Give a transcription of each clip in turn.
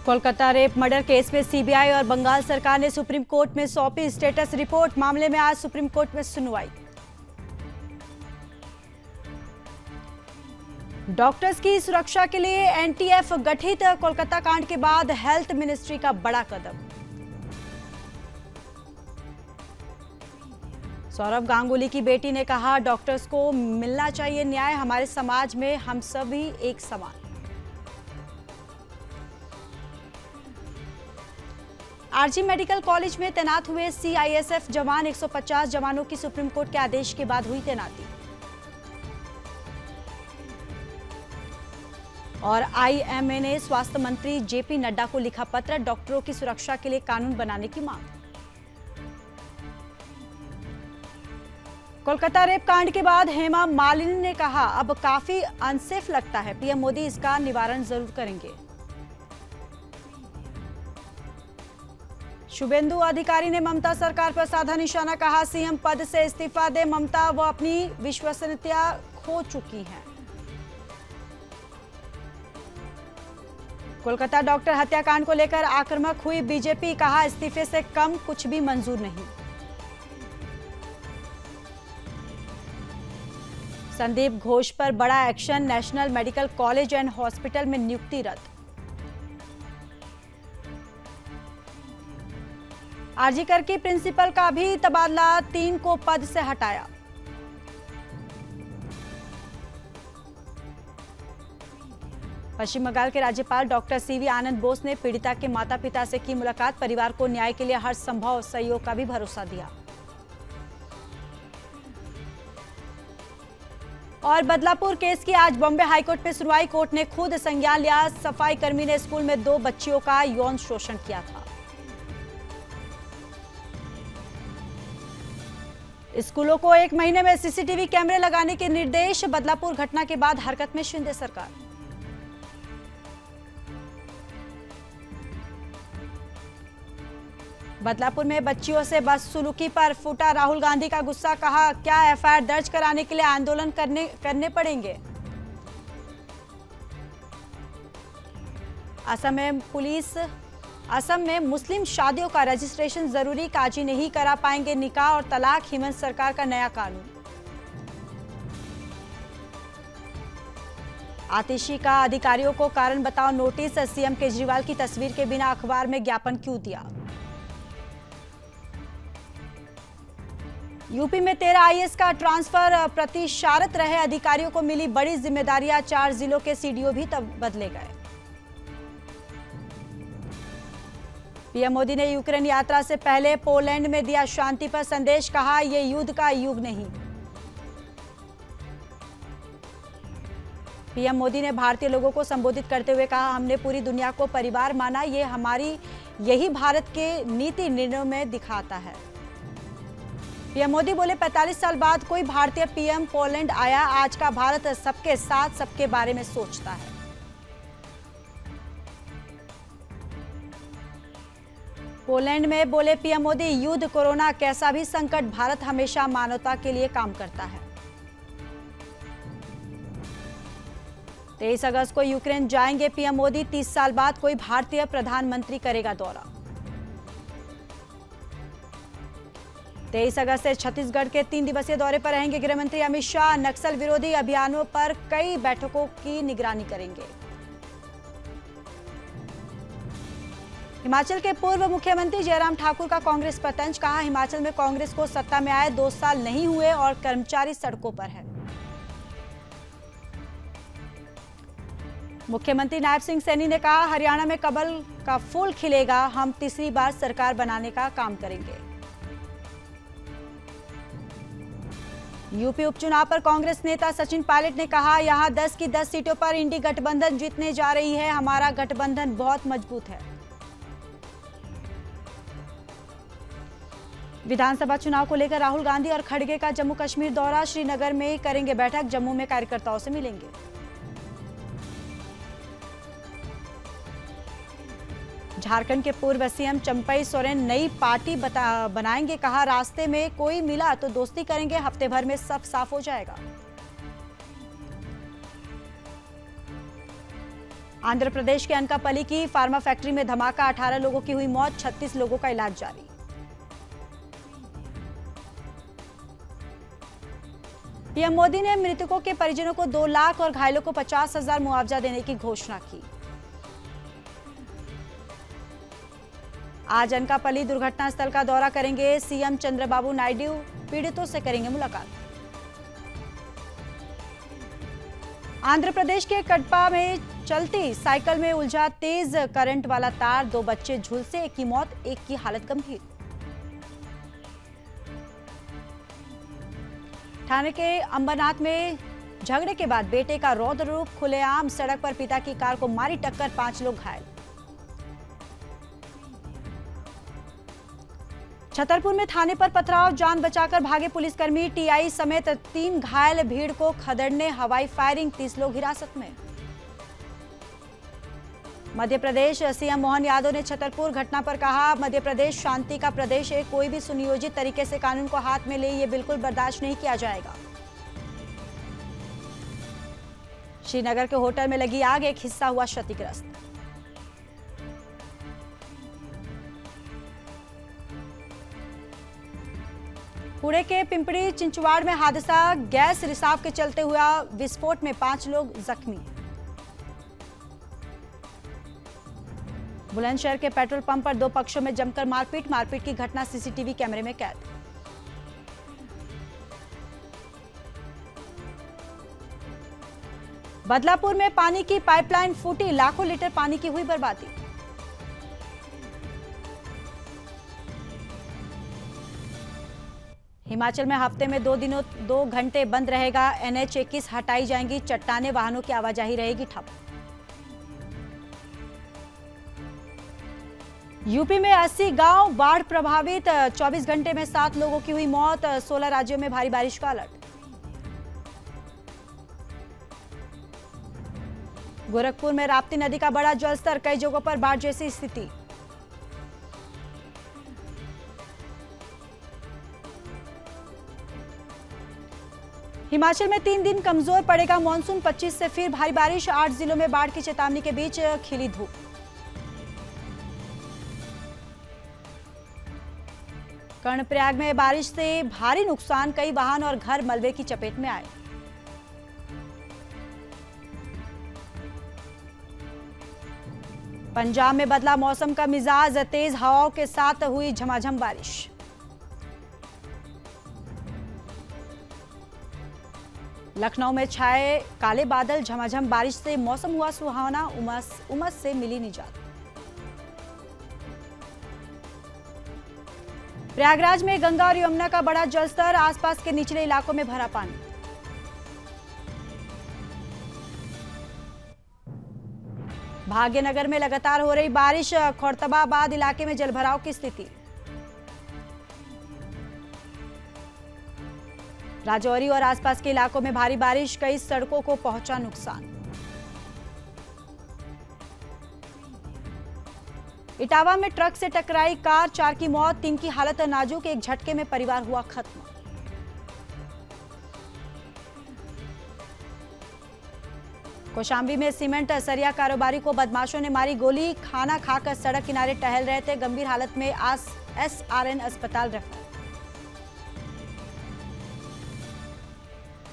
Kolkata rape murder case में CBI और बंगाल सरकार ने सुप्रीम कोर्ट में सौंपी स्टेटस रिपोर्ट। मामले में आज सुप्रीम कोर्ट में सुनवाई। डॉक्टर्स की सुरक्षा के लिए एनटीएफ गठित। कोलकाता कांड के बाद हेल्थ मिनिस्ट्री का बड़ा कदम। सौरव गांगुली की बेटी ने कहा, डॉक्टर्स को मिलना चाहिए न्याय, हमारे समाज में हम सभी एक समान। आरजी मेडिकल कॉलेज में तैनात हुए सीआईएसएफ जवान 150 जवानों की सुप्रीम कोर्ट के आदेश के बाद हुई तैनाती। और आईएमए ने स्वास्थ्य मंत्री जेपी नड्डा को लिखा पत्र, डॉक्टरों की सुरक्षा के लिए कानून बनाने की मांग। कोलकाता रेप कांड के बाद हेमा मालिनी ने कहा, अब काफी अनसेफ लगता है, पीएम मोदी इसका निवारण जरूर करेंगे। शुभेंदु अधिकारी ने ममता सरकार पर साधा निशाना, कहा सीएम पद से इस्तीफा दे ममता, वो अपनी विश्वसनीयता खो चुकी हैं। कोलकाता डॉक्टर हत्याकांड को लेकर आक्रामक हुई बीजेपी, कहा इस्तीफे से कम कुछ भी मंजूर नहीं। संदीप घोष पर बड़ा action, national medical college and hospital में नियुक्ति रद्द। आरजीकर की प्रिंसिपल का भी तबादला, 3 को पद से हटाया। पश्चिम बंगाल के राज्यपाल डॉक्टर सीवी आनंद बोस ने पीड़िता के माता पिता से की मुलाकात, परिवार को न्याय के लिए हर संभव सहयोग का भी भरोसा दिया। और बदलापुर केस की आज बॉम्बे हाईकोर्ट में सुनवाई, कोर्ट ने खुद संज्ञान लिया, सफाई कर्मी ने स्कूल में 2 बच्चियों का यौन शोषण किया था। स्कूलों को 1 महीने में सीसीटीवी कैमरे लगाने के निर्देश, बदलापुर घटना के बाद हरकत में शिंदे सरकार। बदलापुर में बच्चियों से बदसलूकी पर फूटा राहुल गांधी का गुस्सा, कहा क्या एफआईआर दर्ज कराने के लिए आंदोलन करने पड़ेंगे। असम में मुस्लिम शादियों का रजिस्ट्रेशन जरूरी, काजी नहीं करा पाएंगे निकाह और तलाक, हेमंत सरकार का नया कानून। आतिशी का अधिकारियों को कारण बताओ नोटिस, सीएम केजरीवाल की तस्वीर के बिना अखबार में ज्ञापन क्यों दिया। यूपी में 13 आईएएस का ट्रांसफर, प्रतिशारत रहे अधिकारियों को मिली बड़ी जिम्मेदारियां, 4 जिलों के सीडीओ भी तब बदले गए। पीएम मोदी ने यूक्रेन यात्रा से पहले पोलैंड में दिया शांति पर संदेश, कहा यह युद्ध का युग नहीं। पीएम मोदी ने भारतीय लोगों को संबोधित करते हुए कहा, हमने पूरी दुनिया को परिवार माना, यही भारत के नीति निर्णयों में दिखाता है। पीएम मोदी बोले, 45 साल बाद कोई भारतीय पीएम पोलैंड आया, आज का भारत सबके साथ सबके बारे में सोचता है। पोलैंड में बोले पीएम मोदी, युद्ध, कोरोना, कैसा भी संकट, भारत हमेशा मानवता के लिए काम करता है। 23 अगस्त को यूक्रेन जाएंगे पीएम मोदी, 30 साल बाद कोई भारतीय प्रधानमंत्री करेगा दौरा। 23 अगस्त से छत्तीसगढ़ के 3 दिवसीय दौरे पर रहेंगे गृहमंत्री अमित शाह, नक्सल विरोधी अभियानों पर कई बैठकों की निगरानी करेंगे। हिमाचल के पूर्व मुख्यमंत्री जयराम ठाकुर का कांग्रेस पर तंज, कहा हिमाचल में कांग्रेस को सत्ता में आए 2 साल नहीं हुए और कर्मचारी सड़कों पर है। मुख्यमंत्री नायब सिंह सैनी ने कहा, हरियाणा में कमल का फूल खिलेगा, हम तीसरी बार सरकार बनाने का काम करेंगे। यूपी उपचुनाव पर कांग्रेस नेता सचिन पायलट ने कहा, यहां 10 की 10 सीटों पर इंडी गठबंधन जीतने जा रही है, हमारा गठबंधन बहुत मजबूत है। विधानसभा चुनाव को लेकर राहुल गांधी और खड़गे का जम्मू कश्मीर दौरा, श्रीनगर में करेंगे बैठक, जम्मू में कार्यकर्ताओं से मिलेंगे। झारखंड के पूर्व सीएम चंपई सोरेन नई पार्टी बनाएंगे, कहा रास्ते में कोई मिला तो दोस्ती करेंगे, हफ्ते भर में सब साफ हो जाएगा। आंध्र प्रदेश के अनकापल्ली की फार्मा फैक्ट्री में धमाका, 18 लोगों की हुई मौत, 36 लोगों का इलाज जारी। पीएम मोदी ने मृतकों के परिजनों को 2 लाख और घायलों को 50,000 मुआवजा देने की घोषणा की। आज अनकापल्ली दुर्घटना स्थल का दौरा करेंगे सीएम चंद्रबाबू नायडू, पीड़ितों से करेंगे मुलाकात। आंध्र प्रदेश के कडपा में चलती साइकिल में उलझा तेज करंट वाला तार, 2 बच्चे झुलसे, एक की मौत, एक की हालत गंभीर। ठाणे के अंबरनाथ में झगड़े के बाद बेटे का रौद्र रूप, खुलेआम सड़क पर पिता की कार को मारी टक्कर, 5 लोग घायल। छतरपुर में थाने पर पथराव, जान बचाकर भागे पुलिसकर्मी, टीआई समेत 3 घायल, भीड़ को खदेड़ने हवाई फायरिंग, 30 लोग हिरासत में। मध्य प्रदेश सीएम मोहन यादव ने छतरपुर घटना पर कहा, मध्य प्रदेश शांति का प्रदेश है, कोई भी सुनियोजित तरीके से कानून को हाथ में ले ये बिल्कुल बर्दाश्त नहीं किया जाएगा। श्रीनगर के होटल में लगी आग, एक हिस्सा हुआ क्षतिग्रस्त। पुणे के पिंपरी चिंचवाड़ में हादसा, गैस रिसाव के चलते हुआ विस्फोट में 5 लोग जख्मी। बुलंदशहर के पेट्रोल पंप पर 2 पक्षों में जमकर मारपीट की घटना सीसीटीवी कैमरे में कैद। बदलापुर में पानी की पाइपलाइन फूटी, लाखों लीटर पानी की हुई बर्बादी। हिमाचल में हफ्ते में 2 घंटे बंद रहेगा NH 21, हटाई जाएंगी चट्टाने, वाहनों की आवाजाही रहेगी ठप। यूपी में 80 गांव बाढ़ प्रभावित, 24 घंटे में 7 लोगों की हुई मौत, 16 राज्यों में भारी बारिश का अलर्ट। गोरखपुर में राप्ती नदी का बड़ा जलस्तर, कई जगहों पर बाढ़ जैसी स्थिति। हिमाचल में 3 दिन कमजोर पड़ेगा मॉनसून, 25 से फिर भारी बारिश, 8 जिलों में बाढ़ की चेतावनी के बीच खिली धूप। कर्णप्रयाग में बारिश से भारी नुकसान, कई वाहन और घर मलबे की चपेट में आए। पंजाब में बदला मौसम का मिजाज, तेज हवाओं के साथ हुई झमाझम बारिश। लखनऊ में छाए काले बादल, झमाझम बारिश से मौसम हुआ सुहावना, उमस से मिली निजात। प्रयागराज में गंगा और यमुना का बड़ा जलस्तर, आसपास के निचले इलाकों में भरा पानी। भाग्यनगर में लगातार हो रही बारिश, खौरतबाबाद इलाके में जलभराव की स्थिति। राजौरी और आसपास के इलाकों में भारी बारिश, कई सड़कों को पहुंचा नुकसान। इटावा में ट्रक से टकराई कार, 4 की मौत, 3 की हालत नाजुक, एक झटके में परिवार हुआ खत्म। कौशाम्बी में सीमेंट सरिया कारोबारी को बदमाशों ने मारी गोली, खाना खाकर सड़क किनारे टहल रहे थे, गंभीर हालत में SRN अस्पताल रेफर।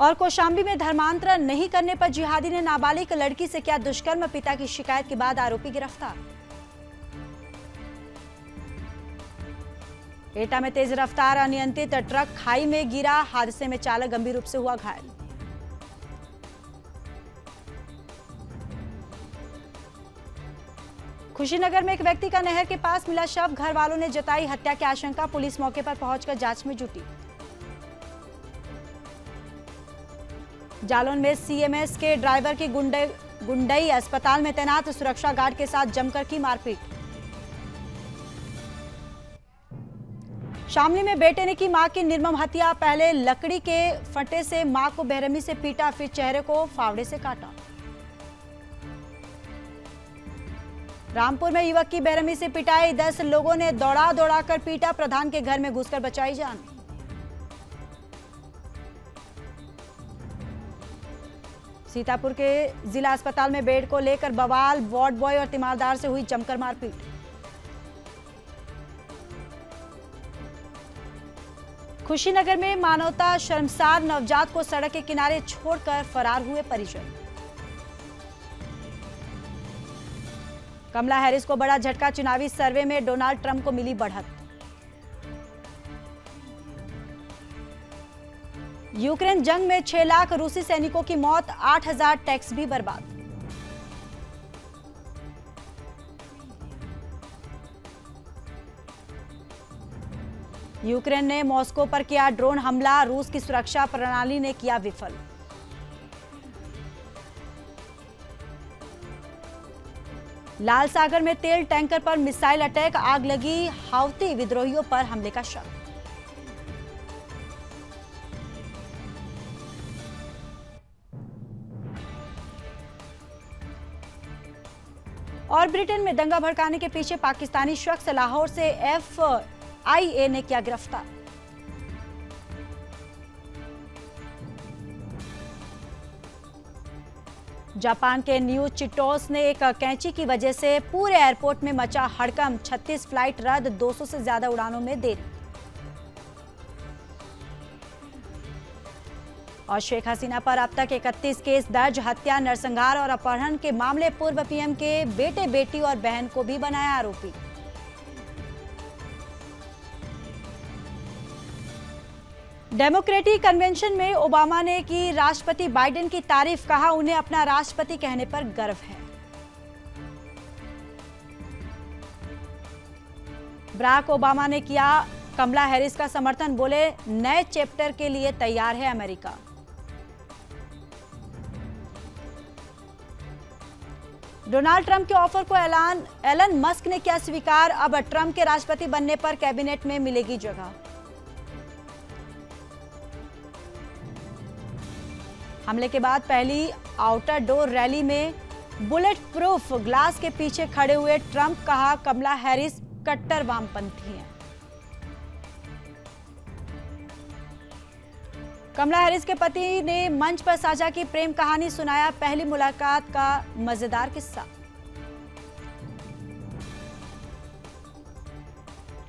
और कौशाम्बी में धर्मांतरण नहीं करने पर जिहादी ने नाबालिग लड़की से किया दुष्कर्म, पिता की शिकायत के बाद आरोपी गिरफ्तार। एटा में तेज रफ्तार अनियंत्रित ट्रक खाई में गिरा, हादसे में चालक गंभीर रूप से हुआ घायल। खुशीनगर में एक व्यक्ति का नहर के पास मिला शव, घर वालों ने जताई हत्या की आशंका, पुलिस मौके पर पहुंचकर जांच में जुटी। जालौन में CMS के ड्राइवर की गुंडई, अस्पताल में तैनात सुरक्षा गार्ड के साथ जमकर की मारपीट। शामली में बेटे ने की मां की निर्मम हत्या, पहले लकड़ी के फटे से मां को बेरहमी से पीटा, फिर चेहरे को फावड़े से काटा। रामपुर में युवक की बेरहमी से पिटाई, 10 लोगों ने दौड़ा कर पीटा, प्रधान के घर में घुसकर बचाई जान। सीतापुर के जिला अस्पताल में बेड को लेकर बवाल, वार्ड बॉय और तीमारदार से हुई जमकर मारपीट। खुशीनगर में मानवता शर्मसार, नवजात को सड़क के किनारे छोड़कर फरार हुए परिजन। कमला हैरिस को बड़ा झटका, चुनावी सर्वे में डोनाल्ड ट्रंप को मिली बढ़त। यूक्रेन जंग में 6 लाख रूसी सैनिकों की मौत, 8,000 टैंक्स भी बर्बाद। यूक्रेन ने मॉस्को पर किया ड्रोन हमला, रूस की सुरक्षा प्रणाली ने किया विफल। लाल सागर में तेल टैंकर पर मिसाइल अटैक, आग लगी, हाउती विद्रोहियों पर हमले का शक। और ब्रिटेन में दंगा भड़काने के पीछे पाकिस्तानी शख्स, लाहौर से FIA ने किया गिरफ्तार। जापान के न्यू चिटोस ने एक कैंची की वजह से पूरे एयरपोर्ट में मचा हड़कंप, 36 फ्लाइट रद्द, 200 से ज्यादा उड़ानों में देरी। और शेख हसीना पर अब तक 31 केस दर्ज, हत्या, नरसंहार और अपहरण के मामले। पूर्व पीएम के बेटे, बेटी और बहन को भी बनाया आरोपी। डेमोक्रेटिक कन्वेंशन में ओबामा ने की राष्ट्रपति बाइडेन की तारीफ, कहा उन्हें अपना राष्ट्रपति कहने पर गर्व है। बराक ओबामा ने किया कमला हैरिस का समर्थन, बोले नए चैप्टर के लिए तैयार है अमेरिका। डोनाल्ड ट्रंप के ऑफर को एलन मस्क ने किया स्वीकार, अब ट्रंप के राष्ट्रपति बनने पर कैबिनेट में मिलेगी जगह। हमले के बाद पहली आउटर डोर रैली में बुलेट प्रूफ ग्लास के पीछे खड़े हुए ट्रंप, कहा कमला हैरिस कट्टर वामपंथी हैं। कमला हैरिस के पति ने मंच पर साझा की प्रेम कहानी, सुनाया पहली मुलाकात का मजेदार किस्सा।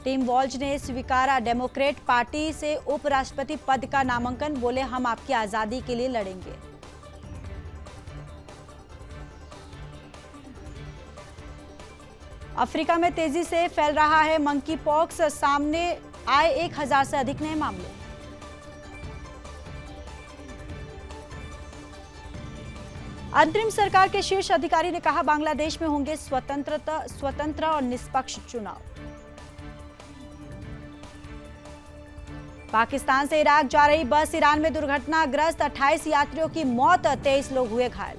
टिम वॉल्ज ने स्वीकारा डेमोक्रेट पार्टी से उपराष्ट्रपति पद का नामांकन, बोले हम आपकी आजादी के लिए लड़ेंगे। अफ्रीका में तेजी से फैल रहा है मंकी पॉक्स, सामने आए 1000 से अधिक नए मामले। अंतरिम सरकार के शीर्ष अधिकारी ने कहा बांग्लादेश में होंगे स्वतंत्र और निष्पक्ष चुनाव। पाकिस्तान से इराक जा रही बस ईरान में दुर्घटनाग्रस्त, 28 यात्रियों की मौत, 23 लोग हुए घायल।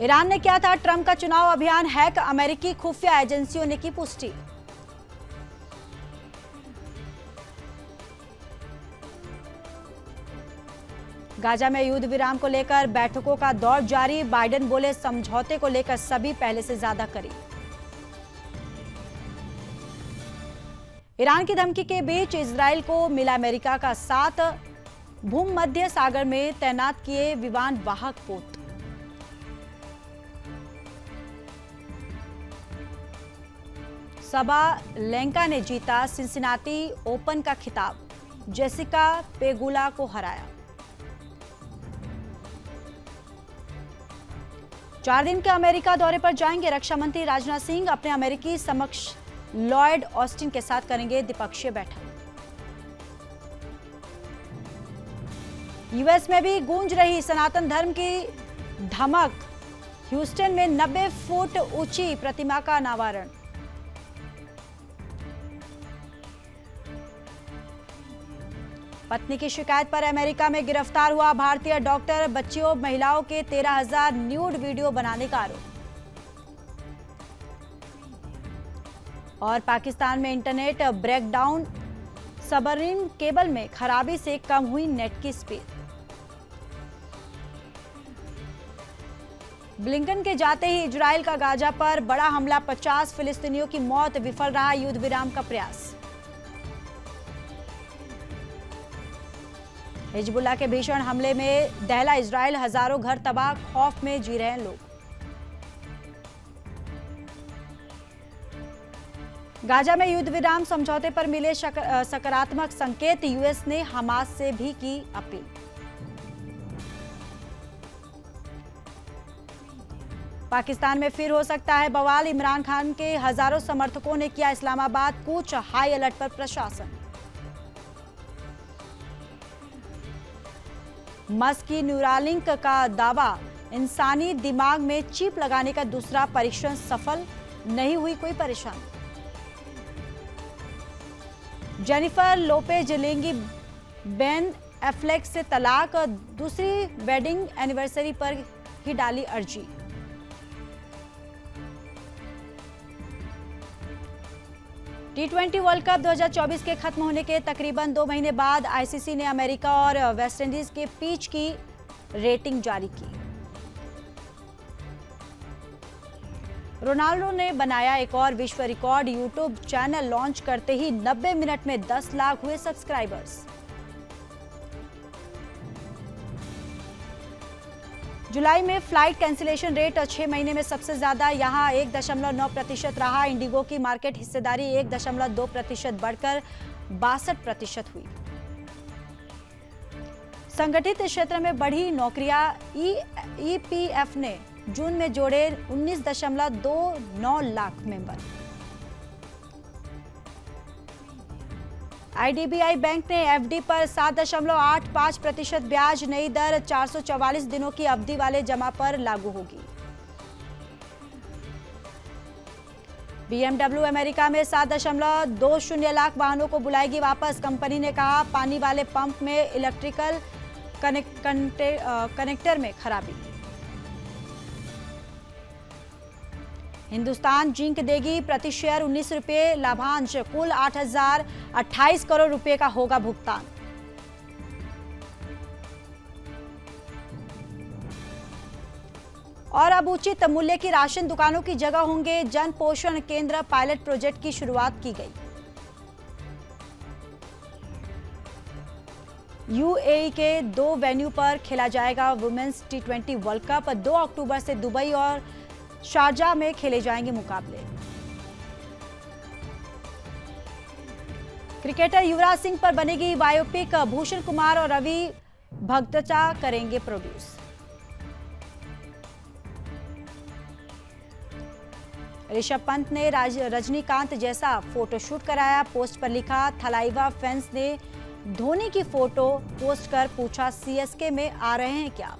ईरान ने किया था ट्रंप का चुनाव अभियान हैक, अमेरिकी खुफिया एजेंसियों ने की पुष्टि। गाजा में युद्ध विराम को लेकर बैठकों का दौर जारी, बाइडेन बोले समझौते को लेकर सभी पहले से ज्यादा करीब। ईरान की धमकी के बीच इजराइल को मिला अमेरिका का साथ, भूमध्य सागर में तैनात किए विमान वाहक पोत। सबालेंका ने जीता सिंसिनाटी ओपन का खिताब, जेसिका पेगुला को हराया। 4 दिन के अमेरिका दौरे पर जाएंगे रक्षा मंत्री राजनाथ सिंह, अपने अमेरिकी समक्ष लॉयड ऑस्टिन के साथ करेंगे द्विपक्षीय बैठक। यूएस में भी गूंज रही सनातन धर्म की धमक, ह्यूस्टन में 90 फुट ऊंची प्रतिमा का अनावरण। पत्नी की शिकायत पर अमेरिका में गिरफ्तार हुआ भारतीय डॉक्टर, बच्चियों महिलाओं के 13,000 न्यूड वीडियो बनाने का आरोप। और पाकिस्तान में इंटरनेट ब्रेकडाउन, सबमरीन केबल में खराबी से कम हुई नेट की स्पीड। ब्लिंकन के जाते ही इजराइल का गाजा पर बड़ा हमला, 50 फिलिस्तीनियों की मौत, विफल रहा युद्ध विराम का प्रयास। हिजबुल्लाह के भीषण हमले में दहला इजराइल, हजारों घर तबाह, खौफ में जी रहे हैं लोग। गाजा में युद्ध विराम समझौते पर मिले सकारात्मक संकेत, यूएस ने हमास से भी की अपील। पाकिस्तान में फिर हो सकता है बवाल, इमरान खान के हजारों समर्थकों ने किया इस्लामाबाद कूच, हाई अलर्ट पर प्रशासन। मस्क की न्यूरालिंक का दावा, इंसानी दिमाग में चिप लगाने का दूसरा परीक्षण सफल, नहीं हुई कोई परेशानी। जेनिफर लोपेज लेंगी बेन एफ्लेक से तलाक, दूसरी वेडिंग एनिवर्सरी पर ही डाली अर्जी। T20 वर्ल्ड कप 2024 के खत्म होने के तकरीबन 2 महीने बाद आईसीसी ने अमेरिका और वेस्टइंडीज के पिच की रेटिंग जारी की। रोनाल्डो ने बनाया एक और विश्व रिकॉर्ड, यूट्यूब चैनल लॉन्च करते ही 90 मिनट में 10 लाख हुए सब्सक्राइबर्स। जुलाई में फ्लाइट कैंसिलेशन रेट 6 महीने में सबसे ज्यादा, यहां 1.9% रहा। इंडिगो की मार्केट हिस्सेदारी 1.2% बढ़कर 62% हुई। संगठित क्षेत्र में बढ़ी नौकरियां, ईपीएफ ने जून में जोड़े 19.29 लाख मेंबर। आईडीबीआई बैंक ने एफडी पर 7.85% ब्याज, नई दर 444 दिनों की अवधि वाले जमा पर लागू होगी। BMW अमेरिका में 7.20 लाख वाहनों को बुलाएगी वापस। कंपनी ने कहा पानी वाले पंप में इलेक्ट्रिकल कनेक्टर में खराबी। हिंदुस्तान जिंक देगी प्रति शेयर 19 रुपये लाभांश, कुल 8,028 करोड़ रुपए का होगा भुगतान। और अब उचित मूल्य की राशन दुकानों की जगह होंगे जन पोषण केंद्र, पायलट प्रोजेक्ट की शुरुआत की गई। यूएई के 2 वेन्यू पर खेला जाएगा वुमेन्स T20 वर्ल्ड कप। 2 अक्टूबर से दुबई और शारजाह में खेले जाएंगे मुकाबले। क्रिकेटर युवराज सिंह पर बनेगी बायोपिक, भूषण कुमार और रवि भगतचा करेंगे प्रोड्यूस। ऋषभ पंत ने रजनीकांत जैसा फोटोशूट कराया, पोस्ट पर लिखा थलाइवा फैंस ने धोनी की फोटो पोस्ट कर पूछा सीएसके में आ रहे हैं क्या।